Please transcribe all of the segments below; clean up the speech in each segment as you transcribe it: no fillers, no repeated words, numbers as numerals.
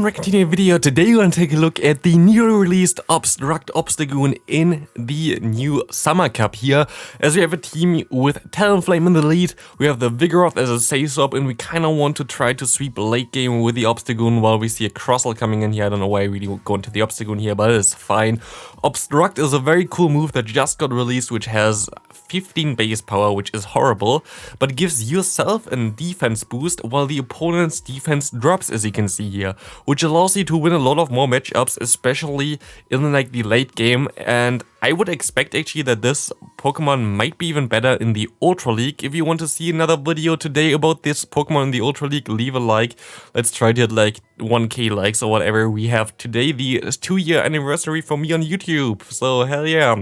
and welcome to the video. Today we're going to take a look at the newly released Obstruct Obstagoon in the new Summer Cup here. As we have a team with Talonflame in the lead, we have the Vigoroth as a safe swap, and we kind of want to try to sweep late game with the Obstagoon while we see a Crossel coming in here. I don't know why I really go into the Obstagoon here, but it's fine. Obstruct is a very cool move that just got released, which has 15 base power, which is horrible, but gives yourself a defense boost while the opponent's defense drops, as you can see here, which allows you to win a lot of more matchups, especially in like the late game. And I would expect actually that this Pokemon might be even better in the Ultra League. If you want to see another video today about this Pokemon in the Ultra League, leave a like. Let's try to hit like 1k likes or whatever. We have today the 2-year anniversary for me on YouTube, so hell yeah.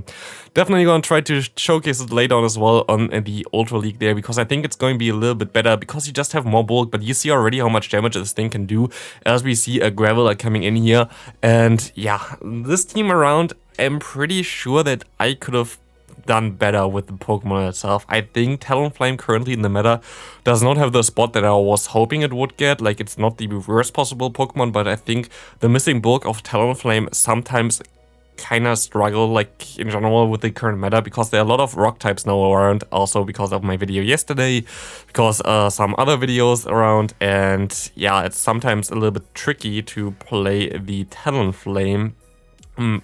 Definitely gonna try to showcase it later on as well on the Ultra League there, because I think it's going to be a little bit better because you just have more bulk, but you see already how much damage this thing can do as we see a Graveler coming in here. And yeah, this team around, I'm pretty sure that I could have done better with the Pokemon itself. I think Talonflame currently in the meta does not have the spot that I was hoping it would get. Like, it's not the worst possible Pokemon, but I think the missing bulk of Talonflame sometimes kind of struggle, like in general, with the current meta, because there are a lot of rock types now around, also because of my video yesterday, because some other videos around, and yeah, it's sometimes a little bit tricky to play the Talonflame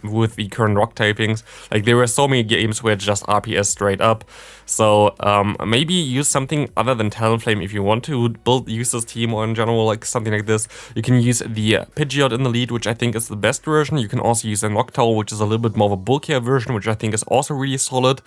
with the current rock typings. Like, there were so many games where it's just RPS straight up. So maybe use something other than Talonflame if you want to use this team, or in general like something like this. You can use the Pidgeot in the lead, which I think is the best version. You can also use a Noctowl, which is a little bit more of a bulkier version, which I think is also really solid.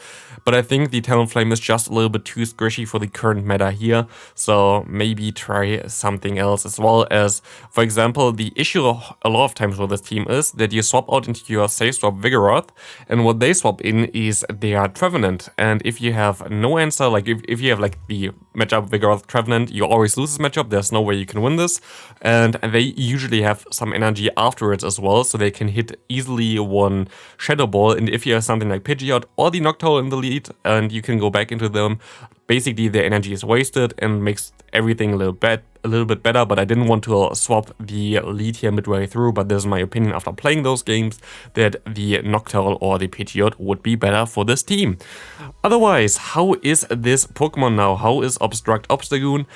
But I think the Talonflame is just a little bit too squishy for the current meta here. So maybe try something else, as well as, for example, the issue a lot of times with this team is that you swap out into your safe swap Vigoroth, and what they swap in is their Trevenant. And if you have no answer, like if you have like the matchup Vigoroth Trevenant, you always lose this matchup. There's no way you can win this, and they usually have some energy afterwards as well, so they can hit easily one Shadow Ball. And if you have something like Pidgeot or the Noctowl in the lead and you can go back into them, basically their energy is wasted and makes everything a little bit better. But I didn't want to swap the lead here midway through, but this is my opinion after playing those games, that the Noctowl or the Pidgeot would be better for this team. Otherwise, how is this Pokemon now? How is Obstruct Obstagoon?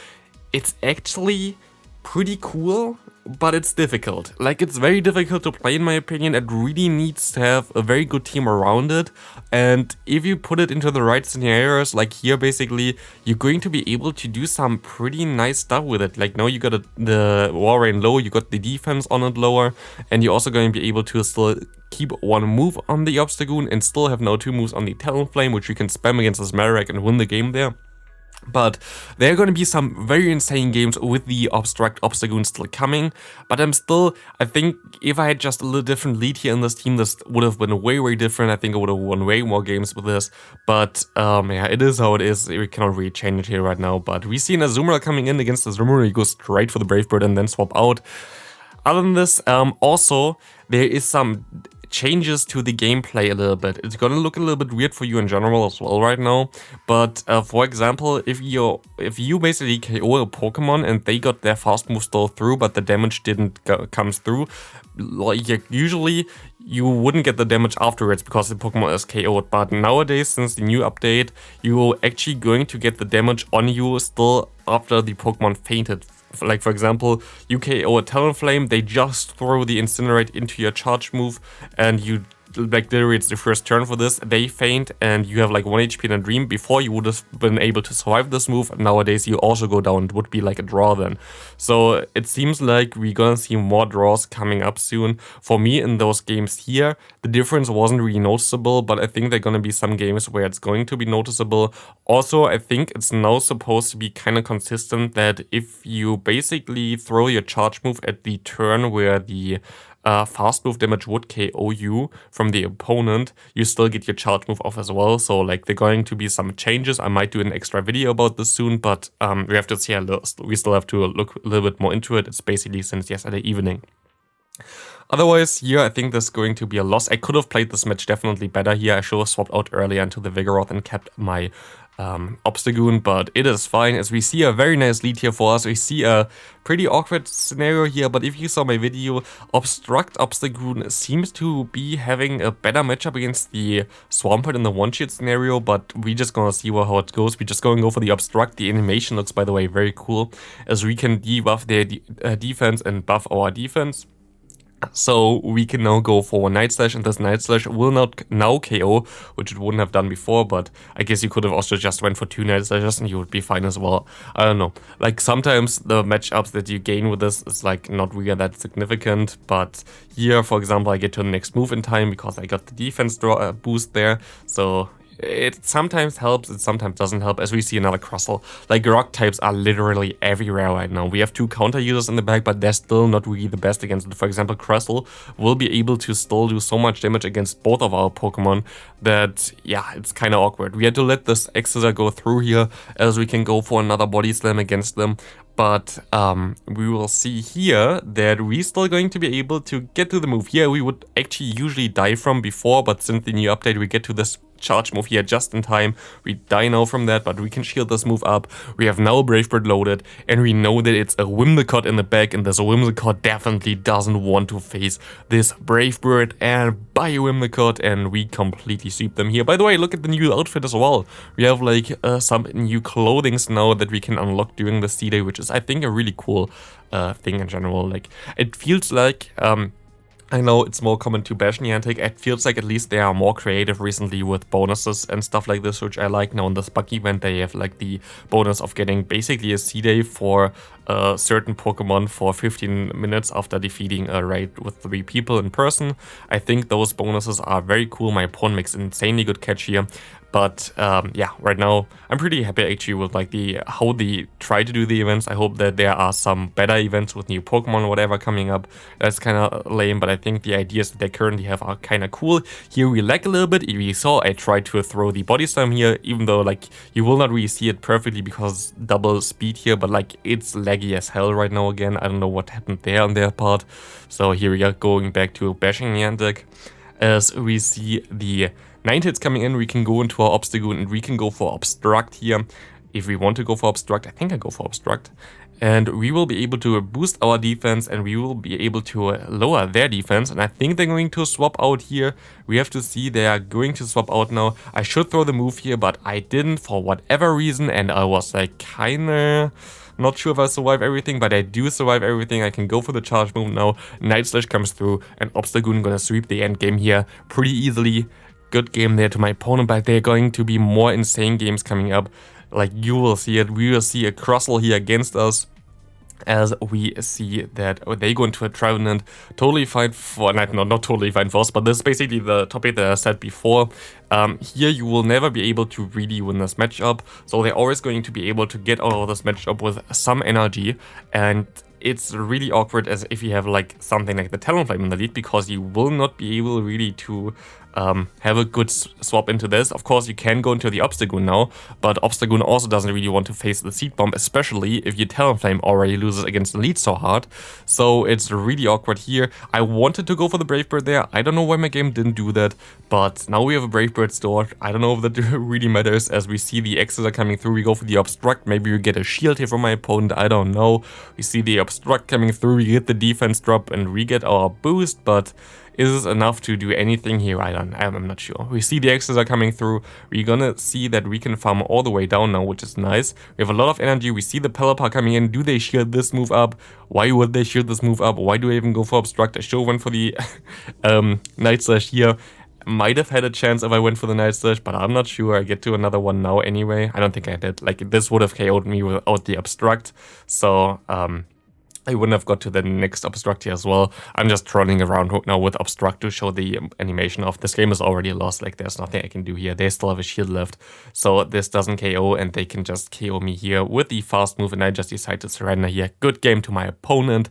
It's actually pretty cool, but it's difficult. Like, it's very difficult to play in my opinion. It really needs to have a very good team around it, and if you put it into the right scenarios, like here basically, you're going to be able to do some pretty nice stuff with it. Like, now you got the Walrein low, you got the defense on it lower, and you're also going to be able to still keep one move on the Obstagoon and still have now 2 moves on the Talonflame, which you can spam against this Marek and win the game there. But there are going to be some very insane games with the Obstruct Obstagoon still coming. But I think if I had just a little different lead here in this team, this would have been way different. I think I would have won way more games with this. But yeah, it is how it is. We cannot really change it here right now. But we see an Azumarill coming in against Azumarill. He goes straight for the Brave Bird and then swap out. Other than this, also, there is some changes to the gameplay a little bit. It's gonna look a little bit weird for you in general as well right now, but for example, if you basically KO a Pokemon and they got their fast move still through, but the damage didn't come through, like usually you wouldn't get the damage afterwards because the Pokemon is KO'd. But nowadays, since the new update, you're actually going to get the damage on you still after the Pokemon fainted. Like, for example, you KO a Talonflame, they just throw the Incinerate into your charge move, and you, like, literally it's the first turn for this, they faint, and you have like 1 HP in a Dream. Before, you would have been able to survive this move, nowadays you also go down. It would be like a draw then. So it seems like we're gonna see more draws coming up soon. For me, in those games here, the difference wasn't really noticeable, but I think there are gonna be some games where it's going to be noticeable. Also, I think it's now supposed to be kind of consistent that if you basically throw your charge move at the turn where the fast move damage would KO you from the opponent, you still get your charge move off as well. So like, there are going to be some changes. I might do an extra video about this soon, but we have to see. We still have to look a little bit more into it. It's basically since yesterday evening. Otherwise, here I think there's going to be a loss. I could have played this match definitely better here. I should have swapped out earlier into the Vigoroth and kept my Obstagoon, but it is fine as we see a very nice lead here for us. We see a pretty awkward scenario here, but if you saw my video, Obstruct Obstagoon seems to be having a better matchup against the Swampert in the one-shot scenario, but we just gonna see how it goes. We're just gonna go for the Obstruct. The animation looks, by the way, very cool, as we can debuff their defense and buff our defense. So we can now go for a Night Slash, and this Night Slash will not now KO, which it wouldn't have done before, but I guess you could have also just went for 2 Night Slashes and you would be fine as well. I don't know. Like, sometimes the matchups that you gain with this is like not really that significant, but here, for example, I get to the next move in time because I got the defense boost there, so it sometimes helps, it sometimes doesn't help, as we see another Crustle. Like, rock types are literally everywhere right now. We have 2 counter users in the back, but they're still not really the best against it. For example, Crustle will be able to still do so much damage against both of our Pokemon that, yeah, it's kind of awkward. We had to let this X-Scissor go through here, as we can go for another Body Slam against them. But we will see here that we're still going to be able to get to the move here. We would actually usually die from before, but since the new update, we get to this charge move here just in time. We die now from that, but we can shield this move up. We have now Brave Bird loaded, and we know that it's a Whimsicott in the back, and this Whimsicott definitely doesn't want to face this Brave Bird and buy Whimsicott, and we completely sweep them here. By the way, look at the new outfit as well. We have like some new clothings now that we can unlock during the C-Day, which is, I think, a really cool thing in general. Like, it feels like I know it's more common to bash Niantic. It feels like at least they are more creative recently with bonuses and stuff like this, which I like. Now in this bug event, they have like the bonus of getting basically a C-Day for a certain Pokemon for 15 minutes after defeating a raid with 3 people in person. I think those bonuses are very cool. My opponent makes an insanely good catch here. But yeah, right now I'm pretty happy actually with like how they try to do the events. I hope that there are some better events with new Pokemon or whatever coming up. That's kind of lame, but I think the ideas that they currently have are kind of cool. Here we lag a little bit. If you saw, I tried to throw the Body Slam here, even though like you will not really see it perfectly because double speed here, but like it's laggy as hell right now again. I don't know what happened there on their part. So here we are going back to bashing Niantic. As we see the 9 hits coming in, we can go into our Obstagoon and we can go for Obstruct here. If we want to go for Obstruct, I think I go for Obstruct. And we will be able to boost our defense and we will be able to lower their defense. And I think they're going to swap out here. We have to see, they are going to swap out now. I should throw the move here, but I didn't for whatever reason. And I was like kinda not sure if I survive everything, but I do survive everything. I can go for the charge move now. Night Slash comes through and Obstagoon gonna sweep the end game here pretty easily. Good game there to my opponent, but they're going to be more insane games coming up. Like, you will see it. We will see a Crustle here against us, as we see that they go into a Trevenant. Totally fine for, not totally fine for us, but this is basically the topic that I said before. Here you will never be able to really win this matchup, so they're always going to be able to get out of this matchup with some energy, and it's really awkward as if you have like something like the Talonflame in the lead, because you will not be able really to have a good swap into this. Of course, you can go into the Obstagoon now, but Obstagoon also doesn't really want to face the Seed Bomb, especially if your Talonflame already loses against the lead so hard. So it's really awkward here. I wanted to go for the Brave Bird there. I don't know why my game didn't do that, but now we have a Brave Bird stored. I don't know if that really matters, as we see the X's are coming through. We go for the Obstruct. Maybe we get a shield here from my opponent. I don't know. We see the Obstruct coming through. We get the defense drop and we get our boost, but is this enough to do anything here? I'm not sure. We see the X's are coming through. We're gonna see that we can farm all the way down now, which is nice. We have a lot of energy. We see the Pelipper coming in. Do they shield this move up? Why would they shield this move up? Why do I even go for Obstruct? I should went for the Night Slash here. Might have had a chance if I went for the Night Slash, but I'm not sure. I get to another one now anyway. I don't think I did. Like, this would have KO'd me without the Obstruct. So, I wouldn't have got to the next Obstruct here as well. I'm just trolling around now with Obstruct to show the animation of this game is already lost. Like, there's nothing I can do here. They still have a shield left. So this doesn't KO and they can just KO me here with the fast move, and I just decide to surrender here. Good game to my opponent.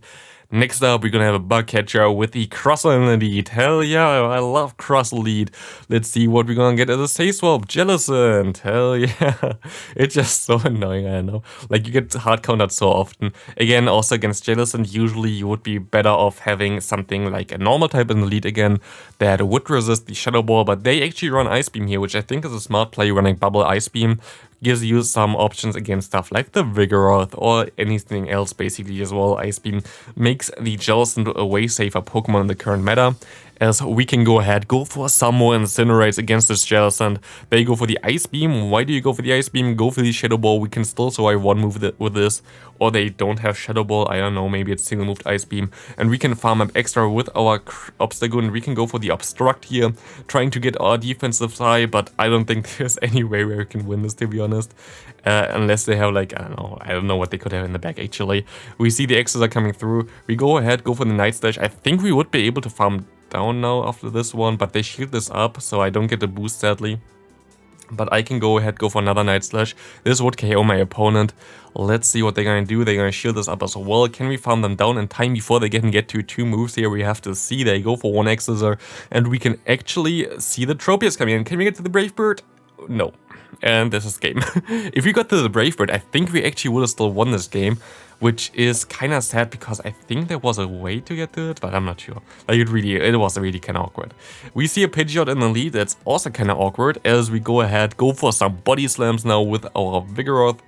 Next up, we're gonna have a bug catcher with the Crustle in the lead. Hell yeah, I love Crustle lead. Let's see what we're gonna get as a Say Swap. Jellicent. Hell yeah. It's just so annoying, I know. Like, you get hard countered so often. Again, also against Jellicent, usually you would be better off having something like a normal type in the lead again that would resist the Shadow Ball, but they actually run Ice Beam here, which I think is a smart play, running Bubble Ice Beam. gives you some options against stuff like the Vigoroth or anything else basically as well. Ice Beam makes the Jellicent a way safer Pokemon in the current meta, as we can go ahead, go for some more Incinerates against this Jellicent. They go for the Ice Beam. Why do you go for the Ice Beam? Go for the Shadow Ball. We can still survive one move with this. Or they don't have Shadow Ball, I don't know, maybe it's single moved Ice Beam. And we can farm up extra with our Obstagoon. We can go for the Obstruct here, trying to get our defensive side, but I don't think there's any way where we can win this, to be honest. Unless they have like, I don't know what they could have in the back actually. We see the X's are coming through. We go ahead, go for the Night Slash. I think we would be able to farm down now after this one, but they shield this up, so I don't get the boost sadly. But I can go ahead, go for another Night Slash. This would KO my opponent. Let's see what they're gonna do. They're gonna shield this up as well. Can we farm them down in time before they can get to 2 moves here? We have to see. They go for 1 X-Scissor, and we can actually see the Tropius coming in. Can we get to the Brave Bird? No. And this is game. If we got to the Brave Bird, I think we actually would have still won this game, which is kind of sad because I think there was a way to get to it, but I'm not sure. Like it was really kind of awkward. We see a Pidgeot in the lead. That's also kind of awkward as we go ahead, go for some body slams now with our Vigoroth.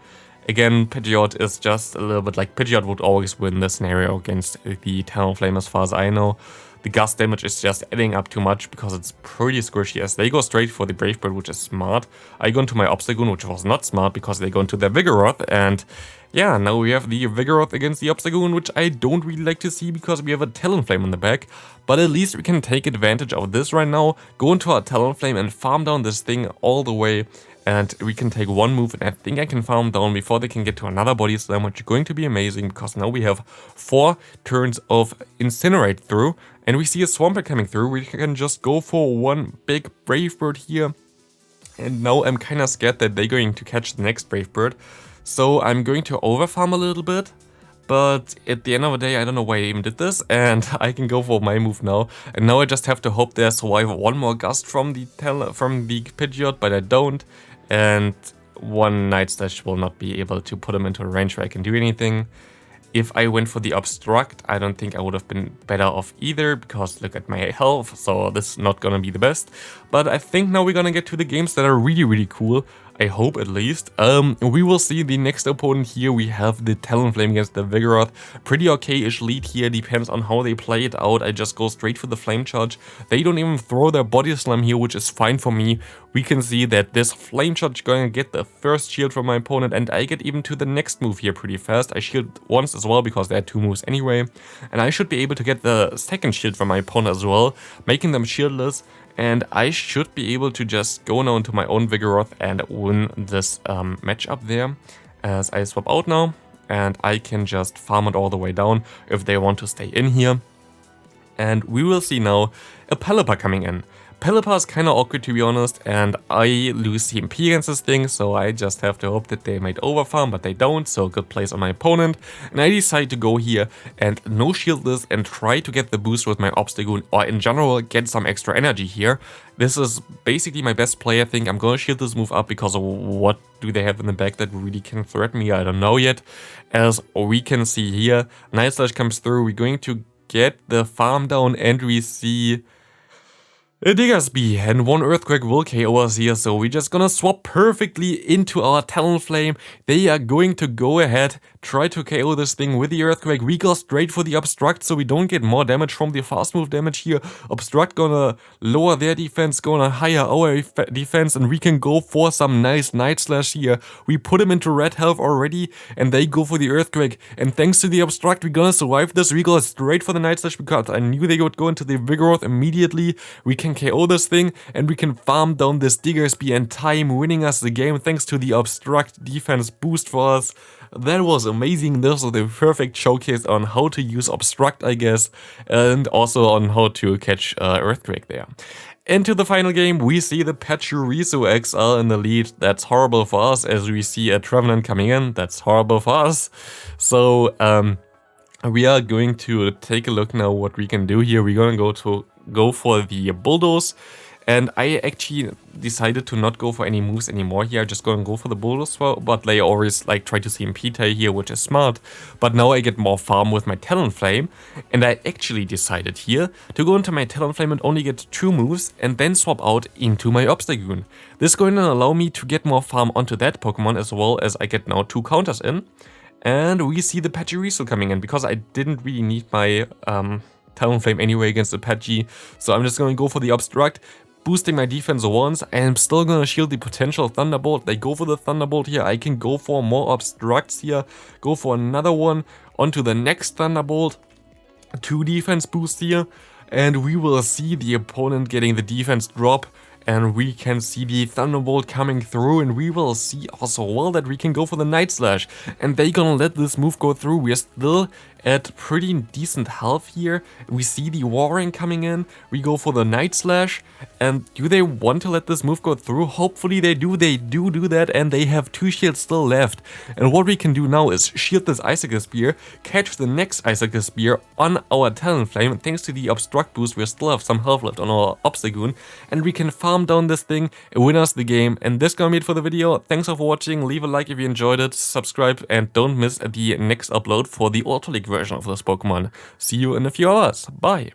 Again, Pidgeot is just a little bit like Pidgeot would always win this scenario against the Talonflame as far as I know. The gust damage is just adding up too much because it's pretty squishy as they go straight for the Brave Bird, which is smart. I go into my Obstagoon, which was not smart because they go into their Vigoroth, and yeah, now we have the Vigoroth against the Obstagoon, which I don't really like to see because we have a Talonflame on the back. But at least we can take advantage of this right now, go into our Talonflame and farm down this thing all the way. And we can take 1 move, and I think I can farm down before they can get to another Body Slam, which is going to be amazing because now we have 4 turns of Incinerate through, and we see a Swampert coming through. We can just go for 1 big Brave Bird here, and now I'm kind of scared that they're going to catch the next Brave Bird, so I'm going to overfarm a little bit. But at the end of the day, I don't know why I even did this, and I can go for my move now. And now I just have to hope they survive 1 more Gust from the Pidgeot, but I don't. And 1 Night Slash will not be able to put him into a range where I can do anything. If I went for the Obstruct, I don't think I would have been better off either, because look at my health, so this is not gonna be the best. But I think now we're gonna get to the games that are really cool. I hope at least. We will see the next opponent here. We have the Talonflame against the Vigoroth. Pretty okay-ish lead here, depends on how they play it out. I just go straight for the Flame Charge. They don't even throw their Body Slam here, which is fine for me. We can see that this Flame Charge is gonna get the first shield from my opponent, and I get even to the next move here pretty fast. I shield once as well because there are 2 moves anyway. And I should be able to get the second shield from my opponent as well, making them shieldless. And I should be able to just go now into my own Vigoroth and win this matchup there, as I swap out now, and I can just farm it all the way down if they want to stay in here. And we will see now a Pelipper coming in. Pelipper is kind of awkward to be honest, and I lose CMP against this thing, so I just have to hope that they might overfarm, but they don't, so good place on my opponent. And I decide to go here and no shield this and try to get the boost with my Obstagoon, or in general get some extra energy here. This is basically my best play, I think. I'm gonna shield this move up because of what do they have in the back that really can threaten me, I don't know yet. As we can see here, Night Slash comes through, we're going to get the farm down and we see a Diggersby, and 1 Earthquake will KO us here, so we're just gonna swap perfectly into our Talonflame. They are going to go ahead, try to KO this thing with the Earthquake. We go straight for the Obstruct, so we don't get more damage from the fast move damage here. Obstruct gonna lower their defense, gonna higher our defense, and we can go for some nice Night Slash here. We put him into red health already, and they go for the Earthquake. And thanks to the Obstruct, we're gonna survive this. We go straight for the Night Slash because I knew they would go into the Vigoroth immediately. We can KO this thing, and we can farm down this Diggersby in time, winning us the game thanks to the Obstruct defense boost for us. That was amazing. This was the perfect showcase on how to use Obstruct, I guess, and also on how to catch Earthquake there. Into the final game, we see the Pachirisu XL in the lead. That's horrible for us, as we see a Trevenant coming in. That's horrible for us. So, we are going to take a look now what we can do here. We're gonna go for the Bulldoze, And I actually decided to not go for any moves anymore here. I'm just going to go for the Boulder Swell, but they always like try to CMP tie here, which is smart. But now I get more farm with my Talonflame, and I actually decided here to go into my Talonflame and only get 2 moves and then swap out into my Obstagoon. This is going to allow me to get more farm onto that Pokemon, as well as I get now 2 counters in. And we see the Pachirisu coming in, because I didn't really need my Talonflame anyway against the Pidgey. So I'm just going to go for the Obstruct, boosting my defense once. I am still going to shield the potential Thunderbolt. They go for the Thunderbolt here. I can go for more Obstructs here, go for another one onto the next Thunderbolt. 2 defense boosts here, and we will see the opponent getting the defense drop. And we can see the Thunderbolt coming through, and we will see also well that we can go for the Night Slash. And they gonna let this move go through. We're still at pretty decent health here. We see the Warring coming in. We go for the Night Slash. And do they want to let this move go through? Hopefully they do. They do that, and they have 2 shields still left. And what we can do now is shield this Icicle Spear, catch the next Icicle Spear on our Talonflame. Thanks to the Obstruct boost, we still have some health left on our Obstagoon, and we can farm down this thing and win us the game. And this gonna be it for the video. Thanks for watching. Leave a like if you enjoyed it, subscribe, and don't miss the next upload for the Auto League version of this Pokemon. See you in a few hours. Bye.